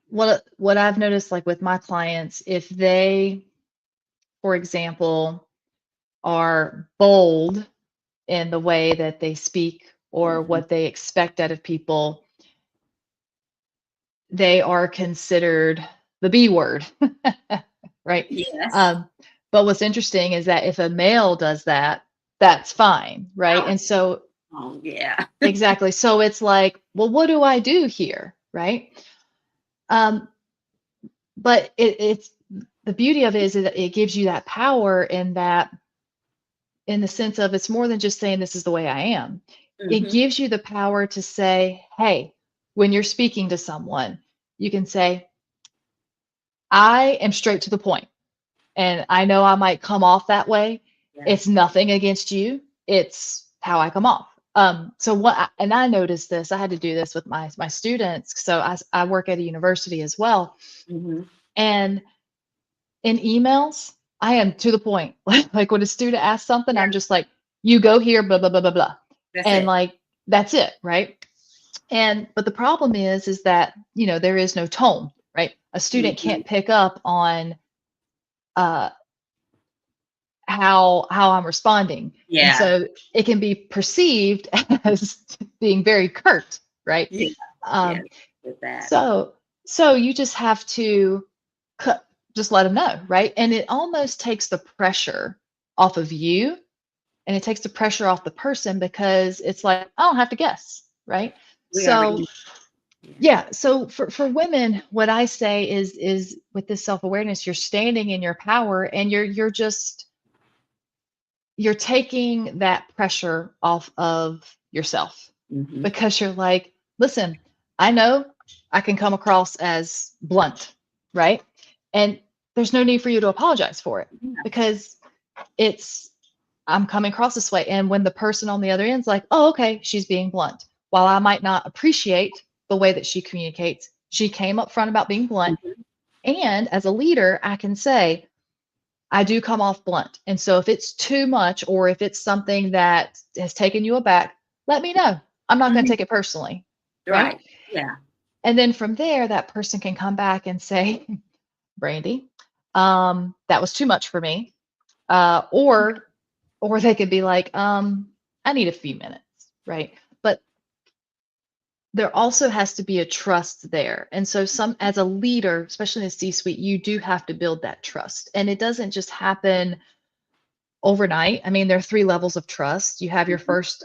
what I've noticed, like with my clients, if they, for example, are bold in the way that they speak or Mhm. what they expect out of people, they are considered the B word, right? Yes. Um, but what's interesting is that if a male does that, that's fine, right? Oh, And so, oh, yeah. exactly. So it's like, well, what do I do here, right? Um, but it's the beauty of it is that it gives you that power in that, in the sense of it's more than just saying this is the way I am. it Mm-hmm. gives you the power to say, hey, when you're speaking to someone, you can say, I am straight to the point, and I know I might come off that way. Yeah. It's nothing against you. It's how I come off. So and I noticed this, I had to do this with my students. So I work at a university as well. Mm-hmm. And in emails, I am to the point. Like when a student asks something, Yeah. I'm just like, you go here, blah, blah, blah, blah, blah. That's And it. like, that's it, right? But the problem is that, there is no tone, right? A student Mm-hmm. can't pick up on uh, how I'm responding. And Yeah. so it can be perceived as being very curt, right? Yeah. Yeah. Um, With that. so so you just have to just let them know, right? And it almost takes the pressure off of you, and it takes the pressure off the person, because it's like, I don't have to guess, right? We already So know. Yeah. yeah, so for women, what I say is with this self-awareness, you're standing in your power, and you're taking that pressure off of yourself, Mm-hmm. because you're like, listen, I know I can come across as blunt, right? And there's no need for you to apologize for it, Yeah. because it's I'm coming across this way. And when the person on the other end's like, oh, okay, she's being blunt. While I might not appreciate the way that she communicates, she came up front about being blunt. Mm-hmm. And as a leader, I can say, I do come off blunt. And so if it's too much, or if it's something that has taken you aback, let me know. I'm not going to Mm-hmm. take it personally. Right. Right. Yeah. And then from there, that person can come back and say, Brandy, that was too much for me. Or they could be like, I need a few minutes. Right. But there also has to be a trust there. And so as a leader, especially in the C-suite, you do have to build that trust. And it doesn't just happen overnight. I mean, there are three levels of trust. You have your Mm-hmm. first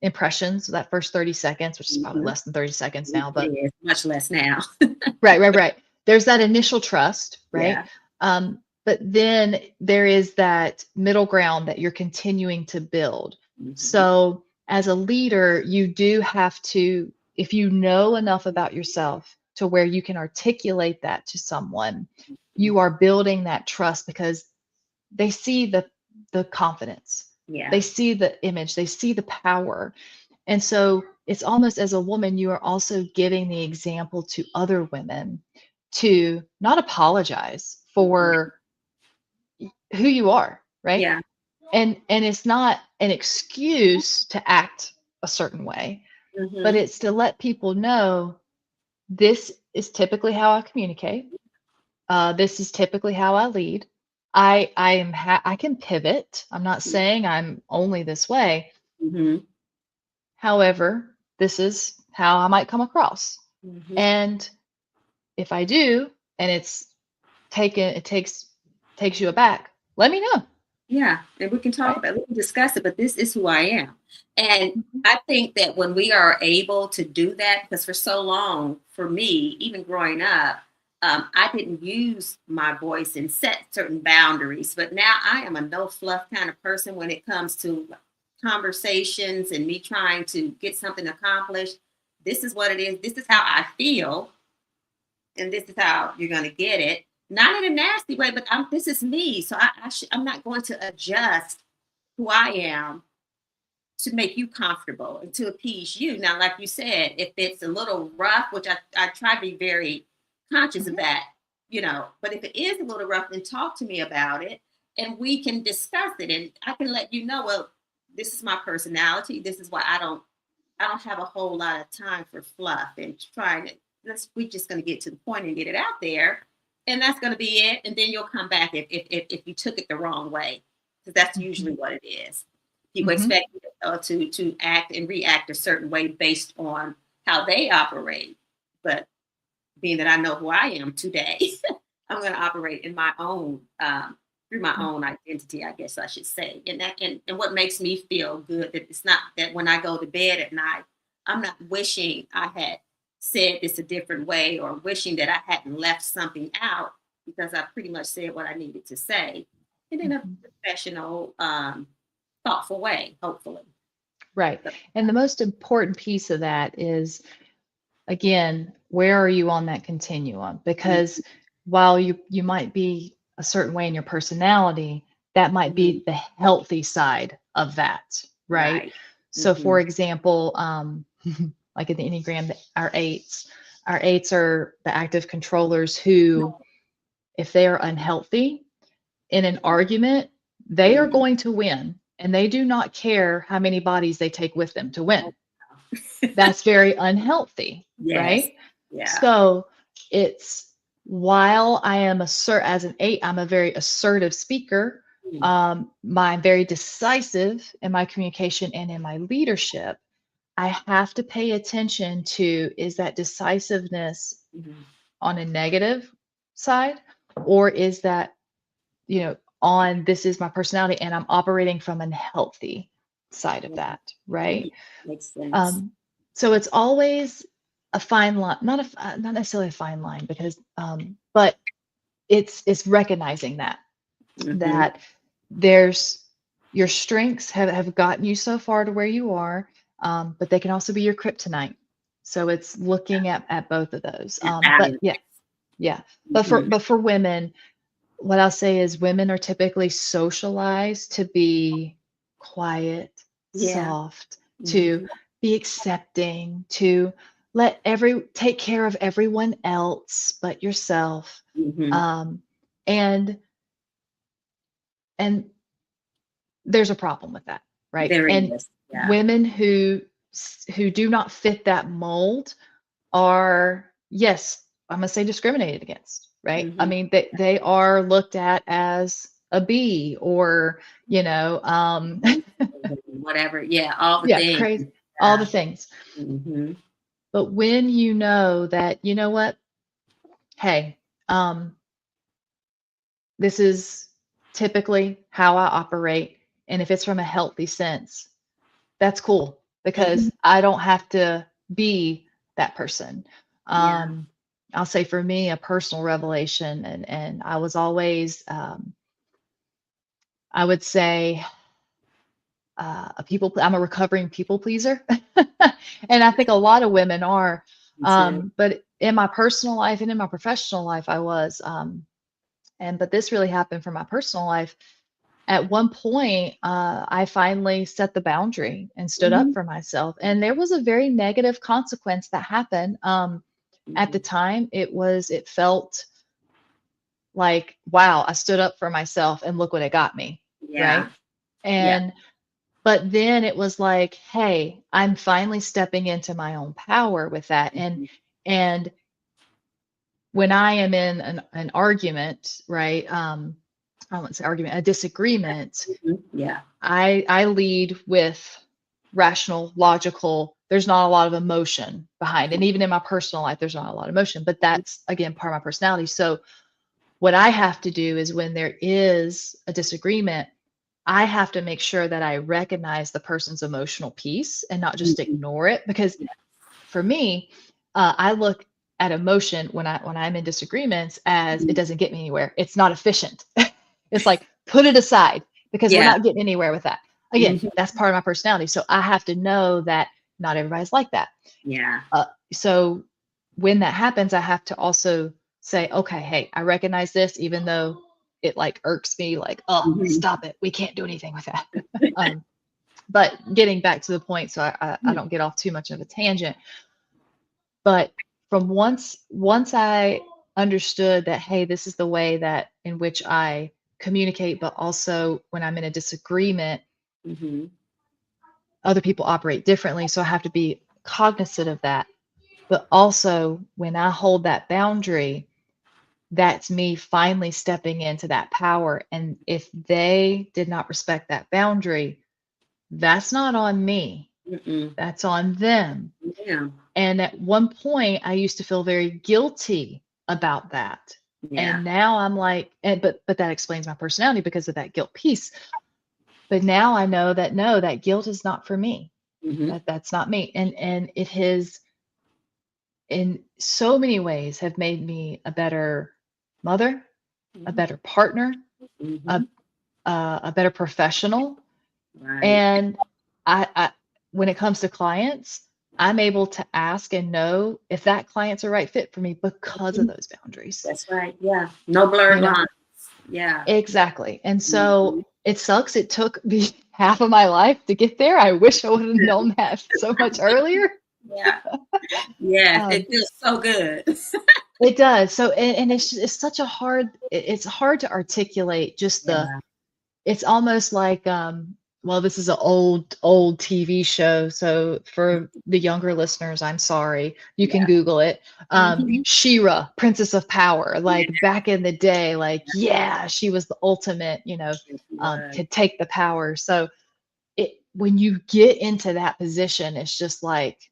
impressions, so that first 30 seconds, which is probably Mm-hmm. less than 30 seconds It now, but is much less now. right. There's that initial trust, right? Yeah. But then there is that middle ground that you're continuing to build. Mm-hmm. So as a leader, you do have to, if you know enough about yourself to where you can articulate that to someone, you are building that trust, because they see the confidence, Yeah. they see the image, they see the power. And so it's almost, as a woman, you are also giving the example to other women to not apologize Mm-hmm. for who you are, right? Yeah. And it's not an excuse to act a certain way, but Mm-hmm. it's to let people know, this is typically how I communicate. This is typically how I lead. I can pivot. I'm not saying I'm only this way. Mm-hmm. However, this is how I might come across. Mm-hmm. And if I do, and it takes you aback, let me know. Yeah, and we can talk Right? about it, we can discuss it, but this is who I am. And Mhm. I think that when we are able to do that, because for so long, for me, even growing up, I didn't use my voice and set certain boundaries. But now I am a no fluff kind of person when it comes to conversations and me trying to get something accomplished. This is what it is. This is how I feel, and this is how you're going to get it. Not in a nasty way, but this is me. So I'm not going to adjust who I am to make you comfortable and to appease you. Now, like you said, if it's a little rough, which I try to be very conscious of Mhm. that, but if it is a little rough, then talk to me about it and we can discuss it. And I can let you know, well, this is my personality. This is why I don't have a whole lot of time for fluff and trying to. We're just going to get to the point and get it out there, and that's going to be it. And then you'll come back if you took it the wrong way, because that's usually Mhm. what it is. People Mhm. expect you to act and react a certain way based on how they operate, but being that I know who I am today, I'm going to operate in my own through my own identity, I guess I should say. And what makes me feel good, that it's not that when I go to bed at night, I'm not wishing I had said this a different way or wishing that I hadn't left something out, because I pretty much said what I needed to say, and in a Mhm. professional, thoughtful way, hopefully. Right. And the most important piece of that is, again, where are you on that continuum? Because while you might be a certain way in your personality, that might be the healthy side of that, right? Right. So for example, like in the Enneagram, our eights are the active controllers who, if they are unhealthy in an argument, they are going to win, and they do not care how many bodies they take with them to win. That's very unhealthy, Yes. right? Yeah. So it's, while I am as an eight, I'm a very assertive speaker. I'm very decisive in my communication and in my leadership. I have to pay attention to, is that decisiveness on a negative side, or is that, on, this is my personality and I'm operating from a healthy side of that, right? Makes sense. So it's always a fine line, not necessarily a fine line, because, but it's recognizing that there's, your strengths have gotten you so far to where you are, but they can also be your kryptonite. So it's looking at both of those. But yeah. But for women, what I'll say is women are typically socialized to be quiet, soft, to be accepting, to take care of everyone else but yourself. And and there's a problem with that, right? There And is. Yeah. women who do not fit that mold are, yes, I'm gonna say discriminated against, right? I mean, they are looked at as a B, or, Whatever. Yeah. All the yeah, things. crazy, all the things. Mm-hmm. But when you know that, you know what, hey, this is typically how I operate, and if it's from a healthy sense, that's cool, because I don't have to be that person. I'll say, for me, a personal revelation, and I was always, I would say, I'm a recovering people pleaser. And I think a lot of women are, but in my personal life and in my professional life, I was, but this really happened for my personal life. At one point, I finally set the boundary and stood up for myself. And there was a very negative consequence that happened. At the time, it felt like, wow, I stood up for myself and look what it got me. Yeah. Right. But then it was like, hey, I'm finally stepping into my own power with that. And when I am in an argument, right? I wouldn't say argument, a disagreement, Yeah. I lead with rational, logical. There's not a lot of emotion behind. And even in my personal life, there's not a lot of emotion, but that's, again, part of my personality. So what I have to do is, when there is a disagreement, I have to make sure that I recognize the person's emotional piece and not just ignore it. Because for me, I look at emotion when I'm in disagreements as, it doesn't get me anywhere. It's not efficient. It's like, put it aside, because we're not getting anywhere with that. Again, that's part of my personality. So I have to know that not everybody's like that. Yeah. So when that happens, I have to also say, okay, hey, I recognize this, even though it like irks me, like, oh, stop it. We can't do anything with that. But getting back to the point, so I don't get off too much of a tangent. But from once I understood that, hey, this is the way that in which I communicate, but also when I'm in a disagreement, other people operate differently. So I have to be cognizant of that. But also, when I hold that boundary, that's me finally stepping into that power. And if they did not respect that boundary, that's not on me. That's on them. Yeah. And at one point, I used to feel very guilty about that. Yeah. And now I'm like, but that explains my personality because of that guilt piece. But now I know that, no, that guilt is not for me. That's not me. And it has, in so many ways, have made me a better mother, a better partner, a better professional. Right. And when it comes to clients, I'm able to ask and know if that client's a right fit for me because of those boundaries. That's right. Yeah. No blurred You know, lines. Yeah. exactly. And so Mhm. it sucks. It took me half of my life to get there. I wish I would have known that so much earlier. Yeah. Yes. Um, It feels so good. it does. So, and it's such a hard, it's hard to articulate just Yeah. it's almost like, well, this is an old TV show. So for the younger listeners, I'm sorry. You can Yeah. Google it. Mhm. She-Ra, Princess of Power, Yeah. like back in the day, like, yeah, she was the ultimate, It was. could take the power. So when you get into that position, it's just like,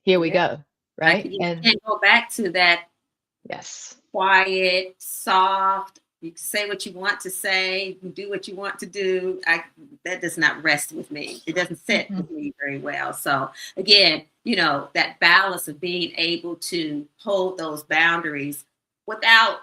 here we Yeah. go. Right. I And can't go back to that yes. quiet, soft. You can say what you want to say, you can do what you want to do. That does not rest with me. It doesn't sit Mhm. with me very well. So again, that balance of being able to hold those boundaries without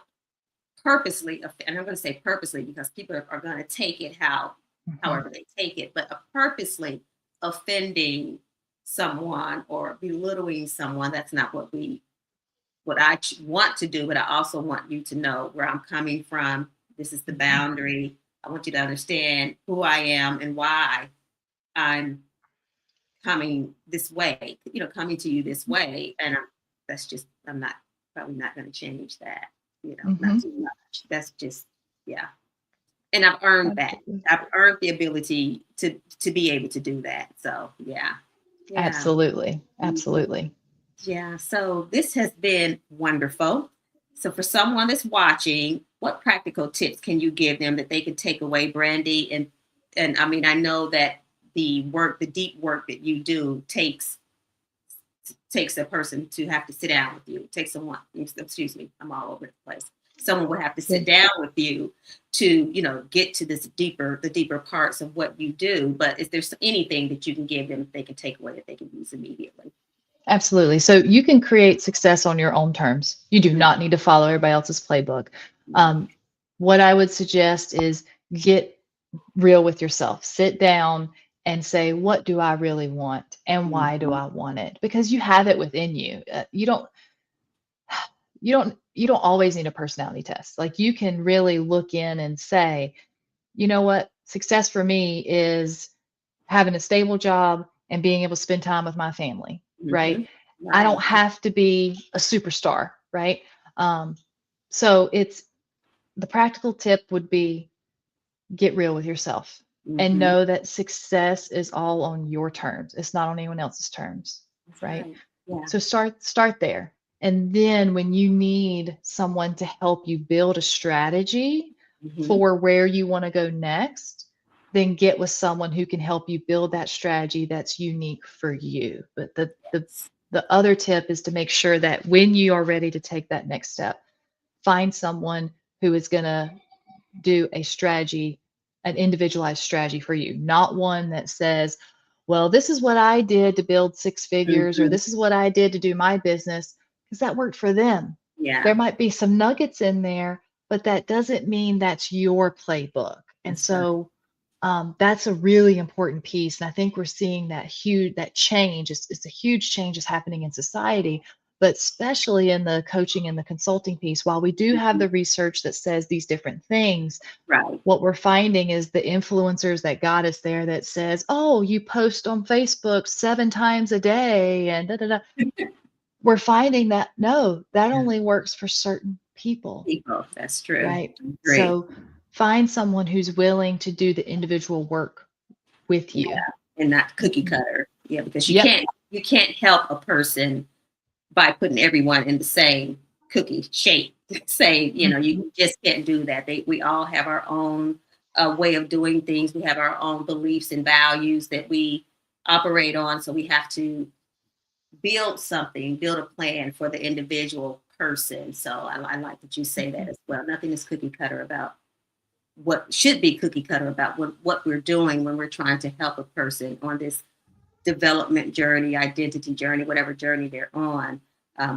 purposely, and I'm going to say purposely because people are going to take it Mhm. however they take it, but purposely offending someone or belittling someone, that's not what I want to do, but I also want you to know where I'm coming from. This is the Mhm. boundary. I want you to understand who I am and why I'm coming this way, coming to you this way. And I'm not probably not going to change that, not Mhm. too much. That's just, yeah. And I've earned that. Absolutely. I've earned the ability to be able to do that. So, yeah. Yeah. Absolutely. Mhm. Absolutely. Yeah, so this has been wonderful. So for someone that's watching, what practical tips can you give them that they can take away, Brandy? And I mean, I know that the deep work that you do takes a person to have to sit down with you. It takes someone, excuse me, I'm all over the place. Someone would have to Yeah. sit down with you to, get to the deeper parts of what you do. But is there anything that you can give them that they can take away that they can use immediately? Absolutely. So you can create success on your own terms. You do not need to follow everybody else's playbook. Mhm. Um, what I would suggest is get real with yourself. Sit down and say, what do I really want and why do Mhm. I want it? Because you have it within you. You don't always need a personality test. Like you can really look in and say, you know what? Success for me is having a stable job and being able to spend time with my family, right? Mhm. I don't Right. have to be a superstar, right? Um, so it's the practical tip would be get real with yourself and Mhm. know that success is all on your terms. It's not on anyone else's terms, That's right? right. Yeah. So start there. And then when you need someone to help you build a strategy Mhm. for where you want to go next, then get with someone who can help you build that strategy that's unique for you. But the other tip is to make sure that when you are ready to take that next step, find someone who is going to do a strategy, an individualized strategy for you, not one that says, well, this is what I did to build six figures, or Mhm. this is what I did to do my business, because that worked for them. Yeah. There might be some nuggets in there, but that doesn't mean that's your playbook. And That's right. so that's a really important piece. And I think we're seeing that change. It's a huge change is happening in society, but especially in the coaching and the consulting piece. While we do have Mhm. the research that says these different things, Right. what we're finding is the influencers that got us there that says, oh, you post on Facebook 7 times a day and da da da. We're finding that no, that Yeah. only works for certain people, People. That's true. right? Great. So find someone who's willing to do the individual work with Yeah. you. And not cookie Mhm. cutter. Yeah, because Yep. you can't help a person by putting everyone in the same cookie shape. Say, Mhm. you just can't do that. We all have our own way of doing things. We have our own beliefs and values that we operate on. So we have to build a plan for the individual person. So I like that you say that Mhm. as well. Nothing is cookie cutter about what should be cookie cutter about what we're doing when we're trying to help a person on this development journey, identity journey, whatever journey they're on.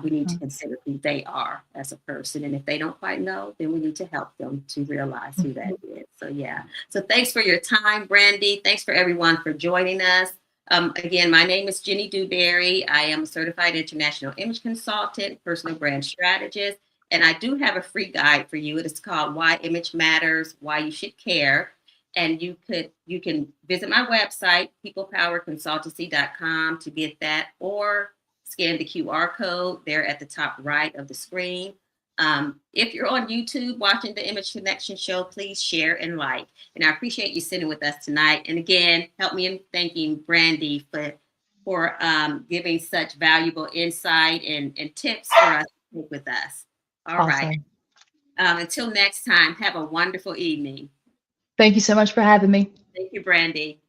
We need to Mhm. consider who they are as a person. And if they don't quite know, then we need to help them to realize who that Mhm. is. So, yeah. So, thanks for your time, Brandy. Thanks for everyone for joining us. Again, my name is Jenny Dewberry. I am a certified international image consultant, personal brand strategist, and I do have a free guide for you. It is called Why Image Matters, Why You Should Care. And you can visit my website, peoplepowerconsultancy.com, to get that, or scan the QR code there at the top right of the screen. If you're on YouTube watching the Image Connection show, please share and like. And I appreciate you sitting with us tonight. And again, help me in thanking Brandy for giving such valuable insight and tips for us to take with us. All right. Until next time, have a wonderful evening. Thank you so much for having me. Thank you, Brandy.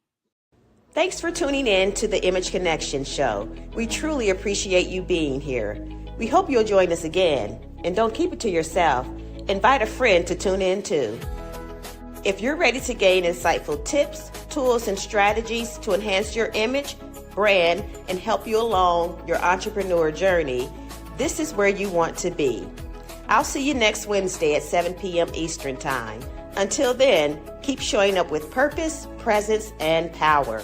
Thanks for tuning in to the Image Connection show. We truly appreciate you being here. We hope you'll join us again. And don't keep it to yourself. Invite a friend to tune in too. If you're ready to gain insightful tips, tools, and strategies to enhance your image, brand, and help you along your entrepreneur journey, this is where you want to be. I'll see you next Wednesday at 7 p.m. Eastern Time. Until then, keep showing up with purpose, presence, and power.